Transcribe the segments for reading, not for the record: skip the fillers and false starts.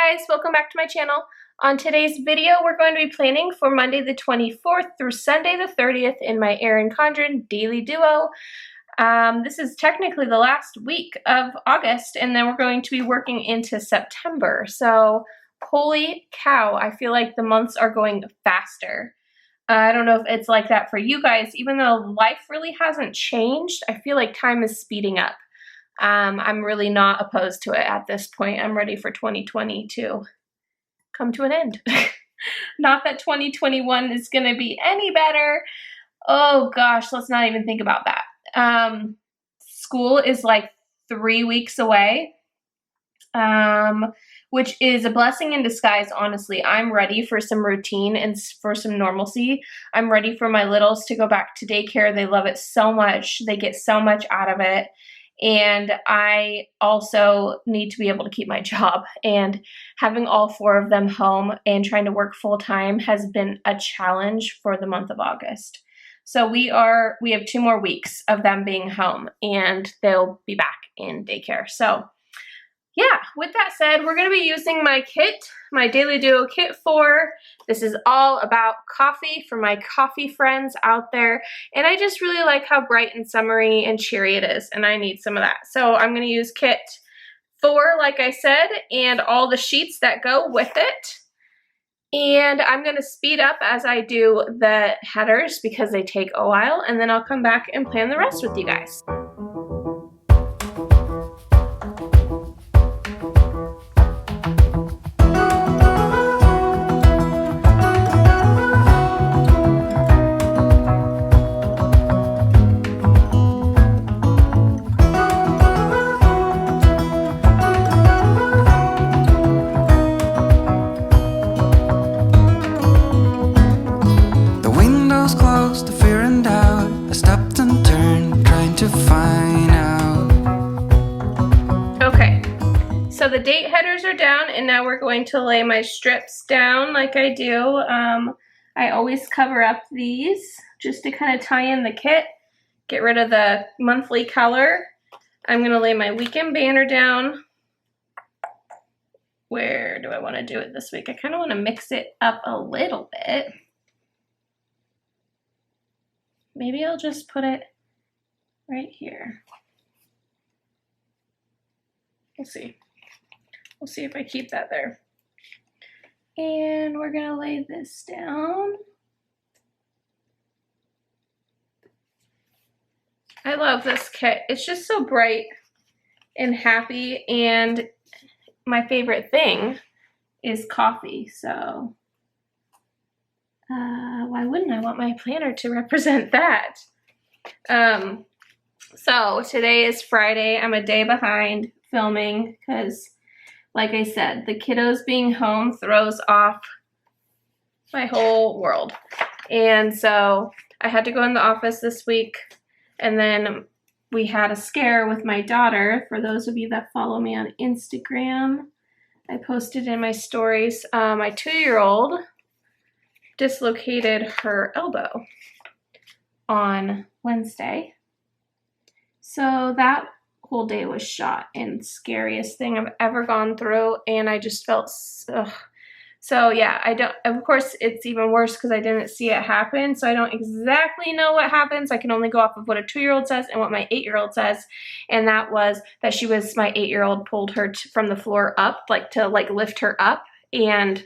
guys, welcome back to my channel. On today's video, we're going to be planning for Monday the 24th through Sunday the 30th in my Erin Condren daily duo. This is technically the last week of August, and then we're going to be working into September. So, holy cow, I feel like the months are going faster. I don't know if it's like that for you guys. Even though life really hasn't changed, I feel like time is speeding up. I'm really not opposed to it at this point. I'm ready for 2020 to come to an end. Not that 2021 is going to be any better. Oh gosh, let's not even think about that. School is like 3 weeks away, which is a blessing in disguise, honestly. I'm ready for some routine and for some normalcy. I'm ready for my littles to go back to daycare. They love it so much. They get so much out of it. And I also need to be able to keep my job, and having all 4 of them home and trying to work full time has been a challenge for the month of August. So we have 2 more weeks of them being home, and they'll be back in daycare. So yeah, with that said, we're going to be using my kit, my Daily Duo Kit 4. This is all about coffee for my coffee friends out there. And I just really like how bright and summery and cheery it is, and I need some of that. So I'm going to use Kit 4, like I said, and all the sheets that go with it. And I'm going to speed up as I do the headers because they take a while, and then I'll come back and plan the rest with you guys. So the date headers are down, and now we're going to lay my strips down like I do. I always cover up these just to kind of tie in the kit, get rid of the monthly color. I'm going to lay my weekend banner down. Where do I want to do it this week? I kind of want to mix it up a little bit. Maybe I'll just put it right here. We'll see. We'll see if I keep that there. And we're gonna lay this down. I love this kit. It's just so bright and happy, and my favorite thing is coffee, so why wouldn't I want my planner to represent that? So today is Friday. I'm a day behind filming because, like I said, the kiddos being home throws off my whole world. And so I had to go in the office this week, and then we had a scare with my daughter. For those of you that follow me on Instagram, I posted in my stories, my 2-year-old dislocated her elbow on Wednesday. So that whole day was shot, and scariest thing I've ever gone through, and I just felt so yeah, of course it's even worse because I didn't see it happen, so I don't exactly know what happens. I can only go off of what a 2-year-old says and what my 8-year-old says, and that was that my 8-year-old pulled her from the floor up, to lift her up, and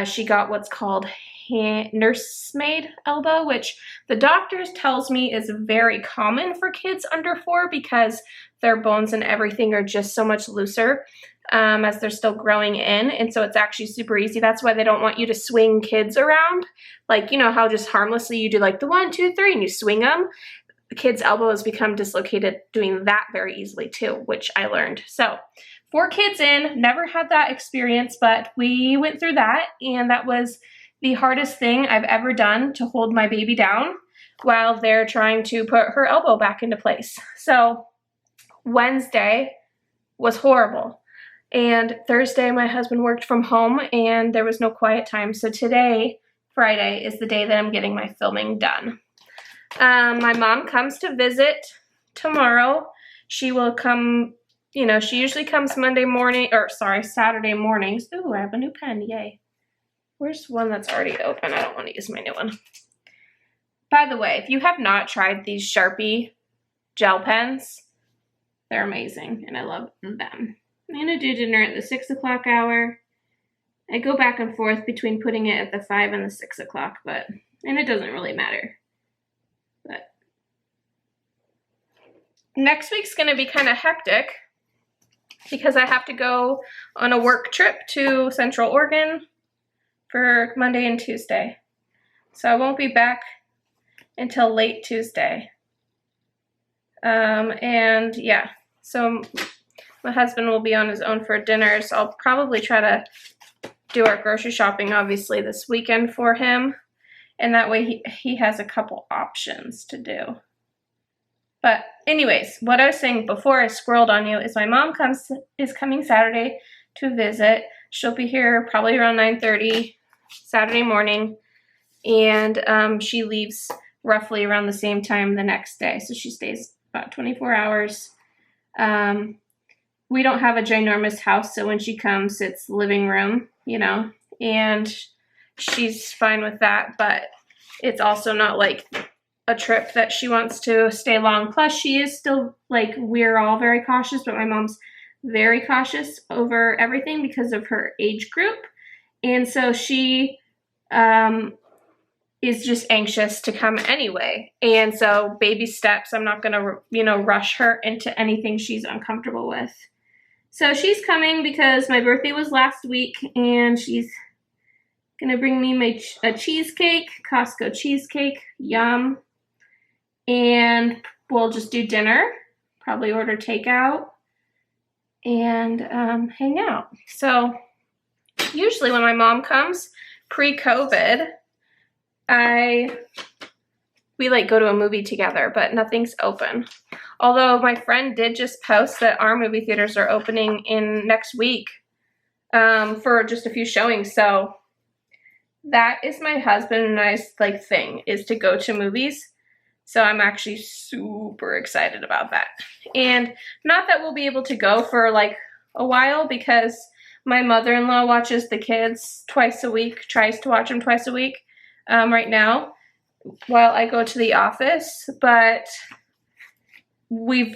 she got what's called nursemaid elbow, which the doctors tells me is very common for kids under 4 because their bones and everything are just so much looser as they're still growing in, and so it's actually super easy. That's why they don't want you to swing kids around, like, you know how just harmlessly you do like the 1, 2, 3 and you swing them. The kids' elbows become dislocated doing that very easily too, which I learned. So 4 kids in, never had that experience, but we went through that, and that was the hardest thing I've ever done, to hold my baby down while they're trying to put her elbow back into place. So Wednesday was horrible. And Thursday, my husband worked from home, and there was no quiet time. So today, Friday, is the day that I'm getting my filming done. My mom comes to visit tomorrow. She will come you know, she usually comes Saturday mornings. Ooh, I have a new pen, yay. Where's one that's already open? I don't want to use my new one. By the way, if you have not tried these Sharpie gel pens, they're amazing, and I love them. I'm going to do dinner at the 6 o'clock hour. I go back and forth between putting it at the 5 and the 6 o'clock, and it doesn't really matter. But next week's going to be kind of hectic because I have to go on a work trip to Central Oregon for Monday and Tuesday. So I won't be back until late Tuesday. And yeah, so my husband will be on his own for dinner, so I'll probably try to do our grocery shopping obviously this weekend for him, and that way he has a couple options to do. But anyways, what I was saying before I squirreled on you is my mom is coming Saturday to visit. She'll be here probably around 9:30 Saturday morning, and she leaves roughly around the same time the next day, so she stays about 24 hours. We don't have a ginormous house, so when she comes, it's living room, you know, and she's fine with that, but it's also not like a trip that she wants to stay long. Plus, she is still, like, we're all very cautious, but my mom's very cautious over everything because of her age group, and so she is just anxious to come anyway. And so baby steps, I'm not gonna, you know, rush her into anything she's uncomfortable with. So she's coming because my birthday was last week, and she's gonna bring me a cheesecake, Costco cheesecake, yum. And we'll just do dinner, probably order takeout, and hang out. So usually when my mom comes, pre-COVID, we like go to a movie together, but nothing's open. Although my friend did just post that our movie theaters are opening in next week for just a few showings. So that is my husband and I's like thing, is to go to movies. So I'm actually super excited about that. And not that we'll be able to go for like a while, because my mother-in-law watches the kids twice a week, tries to watch them twice a week right now while I go to the office. But we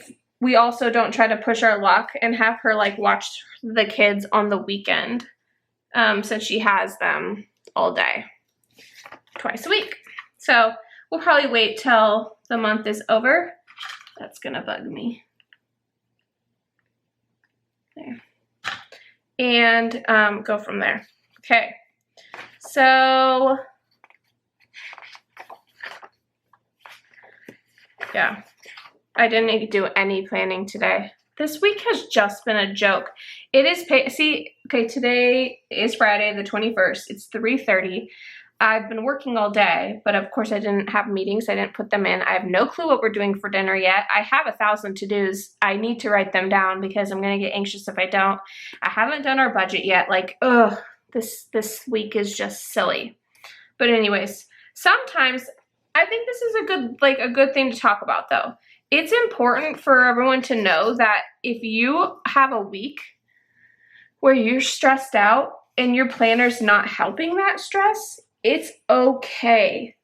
also don't try to push our luck and have her like watch the kids on the weekend, since she has them all day, twice a week. So we'll probably wait till the month is over. That's gonna bug me. There. And go from there. Okay, so yeah, I didn't do any planning today. This week has just been a joke. It is, okay, today is Friday the 21st. It's 3:30. I've been working all day, but of course I didn't have meetings. I didn't put them in. I have no clue what we're doing for dinner yet. I have 1,000 to-dos. I need to write them down because I'm gonna get anxious if I don't. I haven't done our budget yet. Like, ugh, this week is just silly. But anyways, sometimes I think this is a good thing to talk about though. It's important for everyone to know that if you have a week where you're stressed out and your planner's not helping that stress, it's okay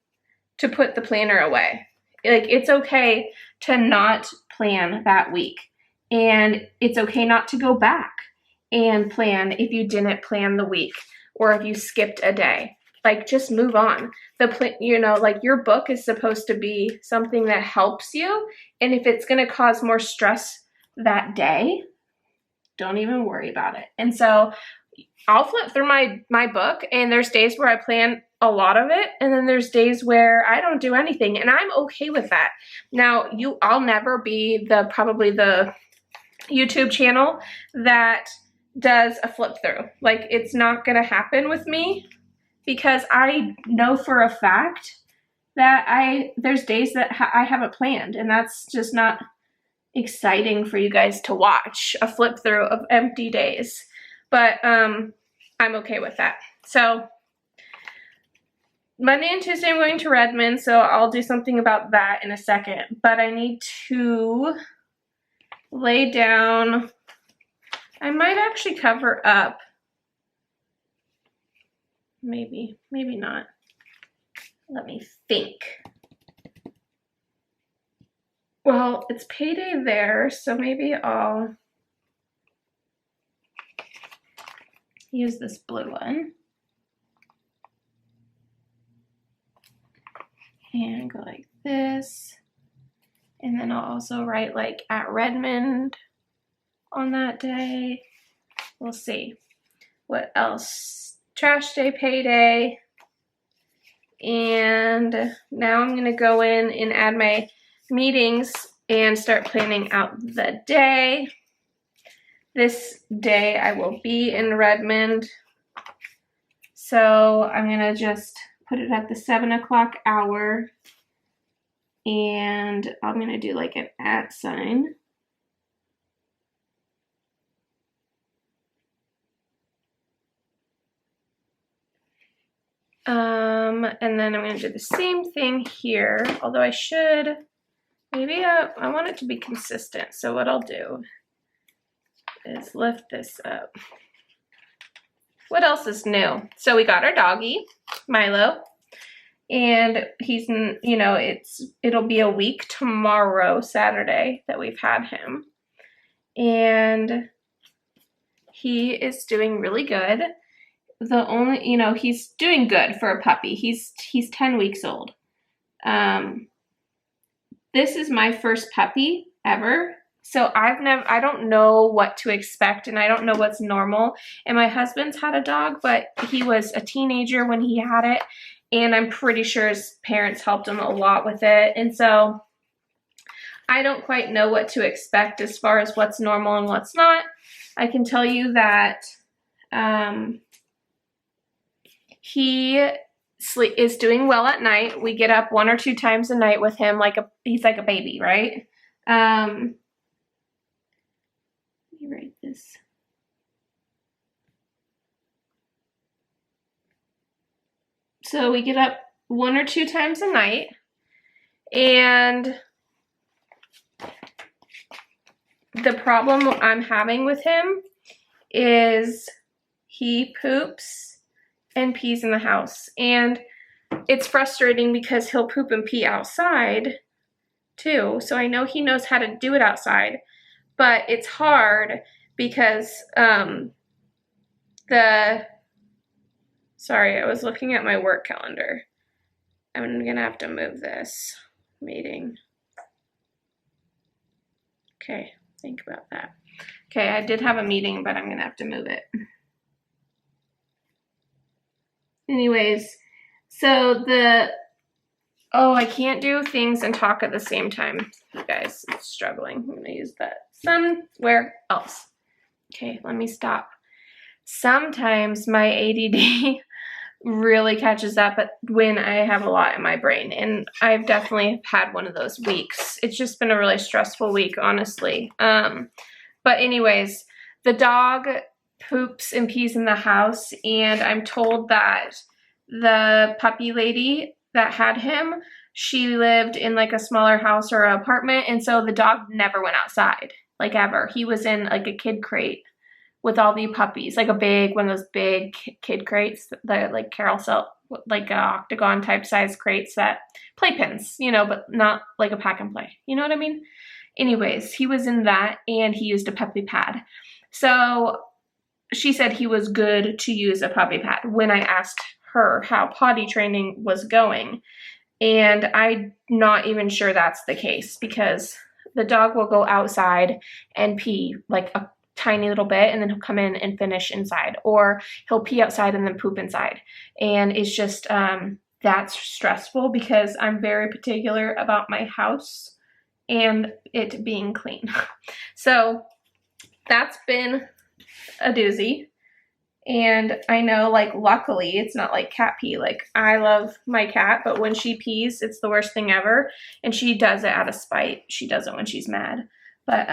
to put the planner away. Like, it's okay to not plan that week. And it's okay not to go back and plan if you didn't plan the week or if you skipped a day. Like, just move on. Like, your book is supposed to be something that helps you. And if it's going to cause more stress that day, don't even worry about it. And so I'll flip through my book, and there's days where I plan a lot of it, and then there's days where I don't do anything, and I'm okay with that. Now, I'll never be probably the YouTube channel that does a flip through. Like, it's not going to happen with me, because I know for a fact that there's days that I haven't planned, and that's just not exciting for you guys to watch, a flip through of empty days. But I'm okay with that. So Monday and Tuesday I'm going to Redmond, so I'll do something about that in a second. But I need to lay down I might actually cover up. Maybe not. Let me think. Well, it's payday there, so maybe I'll use this blue one. And go like this. And then I'll also write like at Redmond on that day. We'll see. What else? Trash day, payday. And now I'm gonna go in and add my meetings and start planning out the day. This day I will be in Redmond. So I'm gonna just put it at the 7 o'clock hour. And I'm gonna do like an @ sign. And then I'm gonna do the same thing here, although I should, maybe I want it to be consistent. So what I'll do is lift this up. What else is new? So we got our doggy, Milo, and he's, you know, it'll be a week tomorrow, Saturday, that we've had him. And he is doing really good. The only, you know, he's doing good for a puppy. He's 10 weeks old. This is my first puppy ever. So I don't know what to expect, and I don't know what's normal. And my husband's had a dog, but he was a teenager when he had it. And I'm pretty sure his parents helped him a lot with it. And so I don't quite know what to expect as far as what's normal and what's not. I can tell you that he is doing well at night. We get up 1 or 2 times a night with him, he's like a baby, right? Let me write this. So we get up 1 or 2 times a night, and the problem I'm having with him is he poops and pees in the house. And it's frustrating because he'll poop and pee outside too. So I know he knows how to do it outside, but it's hard because sorry, I was looking at my work calendar. I'm gonna have to move this meeting. Okay, think about that. Okay, I did have a meeting, but I'm gonna have to move it. Anyways, so I can't do things and talk at the same time. You guys, it's struggling. I'm gonna use that somewhere else. Okay, let me stop. Sometimes my ADD really catches up when I have a lot in my brain, and I've definitely had one of those weeks. It's just been a really stressful week, honestly. But anyways, the dog poops and pees in the house, and I'm told that the puppy lady that had him, she lived in like a smaller house or apartment, and so the dog never went outside, like ever. He was in like a kid crate with all the puppies, like one of those big kid crates that like Carousel, like octagon type size crates, that playpens, you know, but not like a pack and play. You know what I mean? Anyways, he was in that, and he used a puppy pad. So she said he was good to use a puppy pad when I asked her how potty training was going. And I'm not even sure that's the case, because the dog will go outside and pee like a tiny little bit, and then he'll come in and finish inside, or he'll pee outside and then poop inside. And it's just that's stressful because I'm very particular about my house and it being clean. So that's been a doozy. And I know, like, luckily it's not like cat pee. Like, I love my cat, but when she pees, it's the worst thing ever. And she does it out of spite. She does it when she's mad. But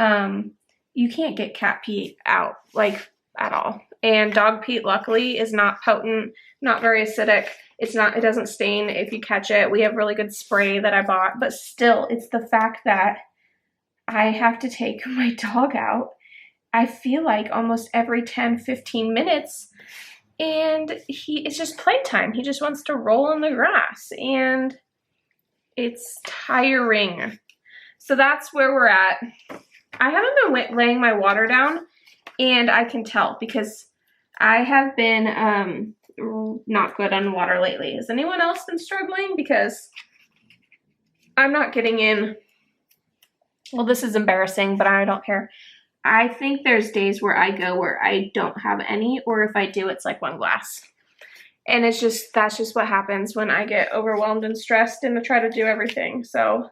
you can't get cat pee out, like, at all. And dog pee, luckily, is not potent, not very acidic. It doesn't stain if you catch it. We have really good spray that I bought, but still, it's the fact that I have to take my dog out I feel like almost every 10-15 minutes, and it's just playtime. He just wants to roll in the grass, and it's tiring. So that's where we're at. I haven't been laying my water down, and I can tell because I have been not good on water lately. Has anyone else been struggling? Because I'm not getting in. Well, this is embarrassing, but I don't care. I think there's days where I go where I don't have any, or if I do, it's like 1 glass. And it's just, that's just what happens when I get overwhelmed and stressed and I try to do everything. So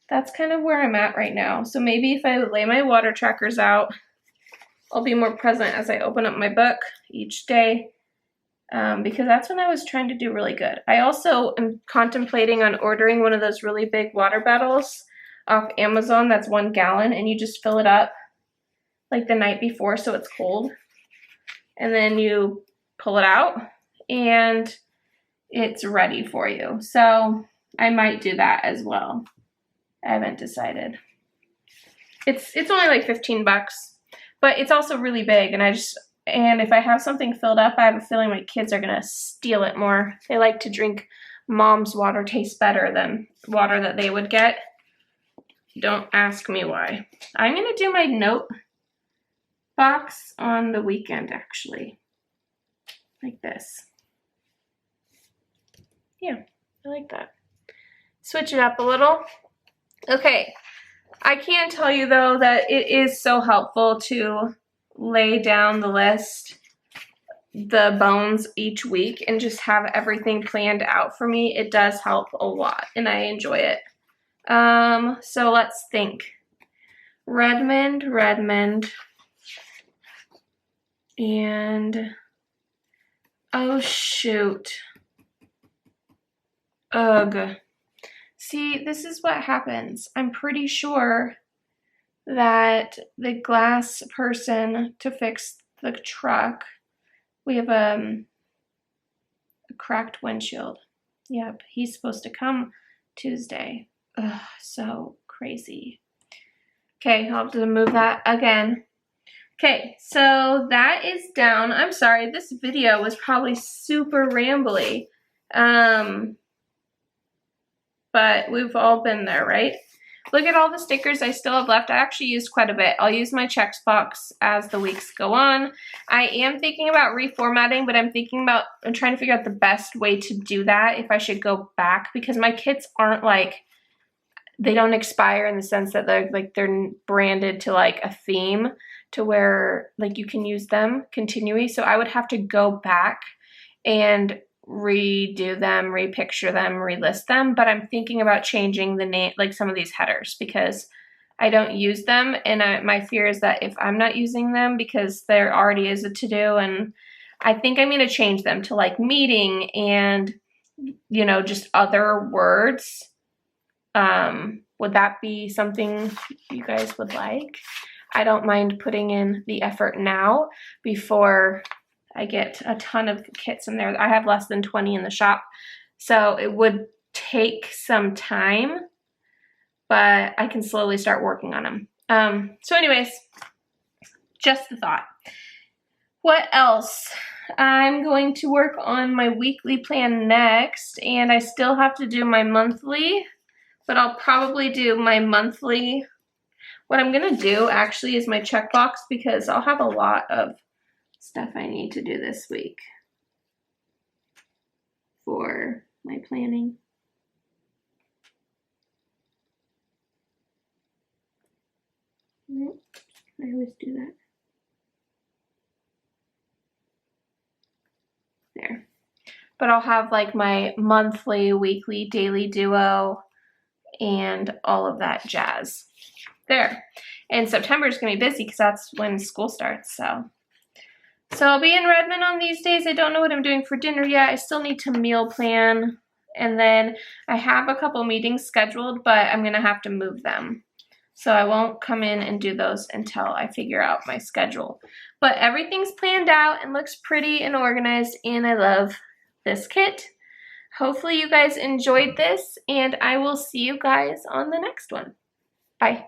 that's kind of where I'm at right now. So maybe if I lay my water trackers out, I'll be more present as I open up my book each day, because that's when I was trying to do really good. I also am contemplating on ordering one of those really big water bottles off Amazon that's 1 gallon, and you just fill it up like the night before so it's cold, and then you pull it out and it's ready for you. So I might do that as well. I haven't decided. It's only like 15 bucks, but it's also really big, and and if I have something filled up, I have a feeling my kids are gonna steal it more. They like to drink mom's water. Tastes better than water that they would get. Don't ask me why. I'm gonna do my note box on the weekend, actually, like this. Yeah, I like that. Switch it up a little. Okay, I can tell you though that it is so helpful to lay down the list, the bones each week, and just have everything planned out for me. It does help a lot, and I enjoy it. So let's think. Redmond, and oh shoot. Ugh. See, this is what happens. I'm pretty sure that the glass person to fix the truck, we have a cracked windshield. Yep, he's supposed to come Tuesday. Ugh, so crazy. Okay, I'll have to move that again. Okay, so that is down. I'm sorry, this video was probably super rambly. But we've all been there, right? Look at all the stickers I still have left. I actually used quite a bit. I'll use my checks box as the weeks go on. I am thinking about reformatting, but I'm trying to figure out the best way to do that, if I should go back, because my kits aren't like, they don't expire in the sense that they're branded to like a theme to where like you can use them continually. So I would have to go back and redo them, repicture them, relist them, but I'm thinking about changing the name, like some of these headers, because I don't use them, and my fear is that if I'm not using them, because there already is a to-do, and I think I'm going to change them to like meeting and, you know, just other words. Would that be something you guys would like? I don't mind putting in the effort now before I get a ton of kits in there. I have less than 20 in the shop, so it would take some time, but I can slowly start working on them. So anyways, just a thought. What else? I'm going to work on my weekly plan next, and I still have to do my monthly, but I'll probably do my monthly. What I'm gonna do actually is my checkbox, because I'll have a lot of stuff I need to do this week for my planning. I always do that. There. But I'll have like my monthly, weekly, daily duo, and all of that jazz. There. And September is going to be busy because that's when school starts, so I'll be in Redmond on these days. I don't know what I'm doing for dinner yet. I still need to meal plan. And then I have a couple meetings scheduled, but I'm going to have to move them. So I won't come in and do those until I figure out my schedule. But everything's planned out and looks pretty and organized, and I love this kit. Hopefully you guys enjoyed this, and I will see you guys on the next one. Bye.